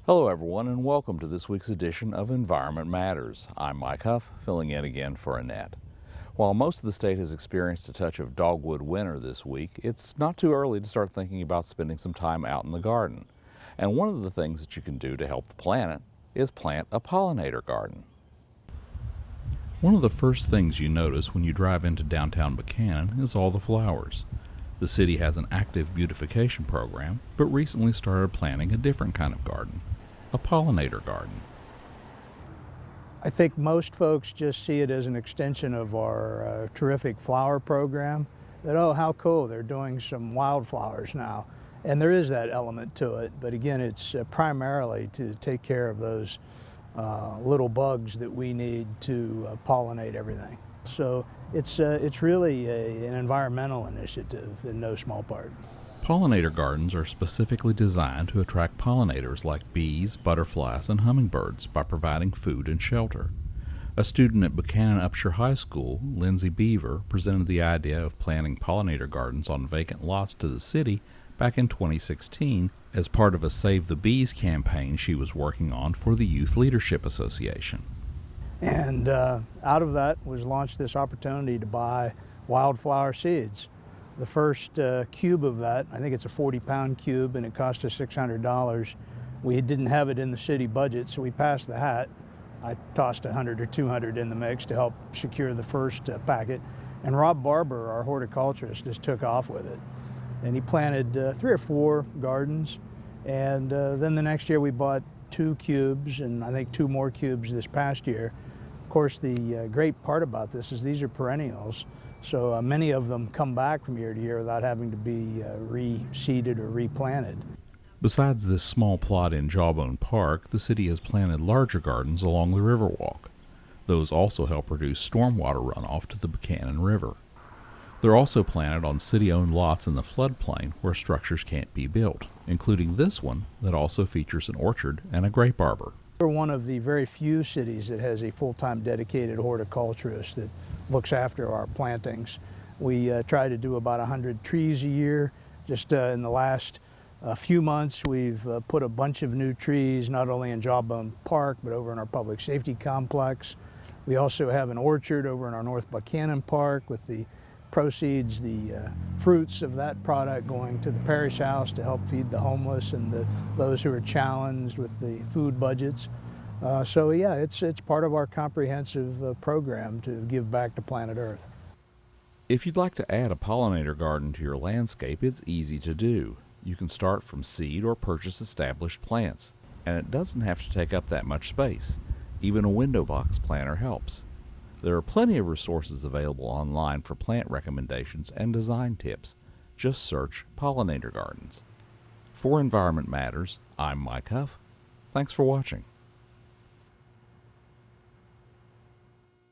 Hello everyone and welcome to this week's edition of Environment Matters. I'm Mike Huff, filling in again for Annette. While most of the state has experienced a touch of dogwood winter this week, it's not too early to start thinking about spending some time out in the garden. And one of the things that you can do to help the planet is plant a pollinator garden. One of the first things you notice when you drive into downtown Buchanan is all the flowers. The city has an active beautification program, but recently started planting a different kind of garden. A pollinator garden. I think most folks just see it as an extension of our terrific flower program, that, oh, how cool, they're doing some wildflowers now. And there is that element to it, but again, it's primarily to take care of those little bugs that we need to pollinate everything. So it's really an environmental initiative in no small part. Pollinator gardens are specifically designed to attract pollinators like bees, butterflies, and hummingbirds by providing food and shelter. A student at Buchanan Upshur High School, Lindsay Beaver, presented the idea of planting pollinator gardens on vacant lots to the city back in 2016 as part of a Save the Bees campaign she was working on for the Youth Leadership Association. And out of that was launched this opportunity to buy wildflower seeds. The first cube of that, I think it's a 40-pound cube, and it cost us $600. We didn't have it in the city budget, so we passed the hat. I tossed 100 or 200 in the mix to help secure the first packet. And Rob Barber, our horticulturist, just took off with it. And he planted 3 or 4 gardens. And then the next year we bought 2 cubes, and I think 2 more cubes this past year. Of course, the great part about this is these are perennials. So many of them come back from year to year without having to be reseeded or replanted. Besides this small plot in Jawbone Park, the city has planted larger gardens along the Riverwalk. Those also help reduce stormwater runoff to the Buchanan River. They're also planted on city-owned lots in the floodplain where structures can't be built, including this one that also features an orchard and a grape arbor. We're one of the very few cities that has a full-time dedicated horticulturist that looks after our plantings. We try to do about 100 trees a year. Just in the last few months, we've put a bunch of new trees, not only in Jawbone Park, but over in our public safety complex. We also have an orchard over in our North Buchanan Park with the proceeds, the fruits of that product going to the parish house to help feed the homeless and those who are challenged with the food budgets. So yeah, it's part of our comprehensive program to give back to planet Earth. If you'd like to add a pollinator garden to your landscape, it's easy to do. You can start from seed or purchase established plants, and it doesn't have to take up that much space. Even a window box planter helps. There are plenty of resources available online for plant recommendations and design tips. Just search pollinator gardens. For Environment Matters, I'm Mike Huff. Thanks for watching.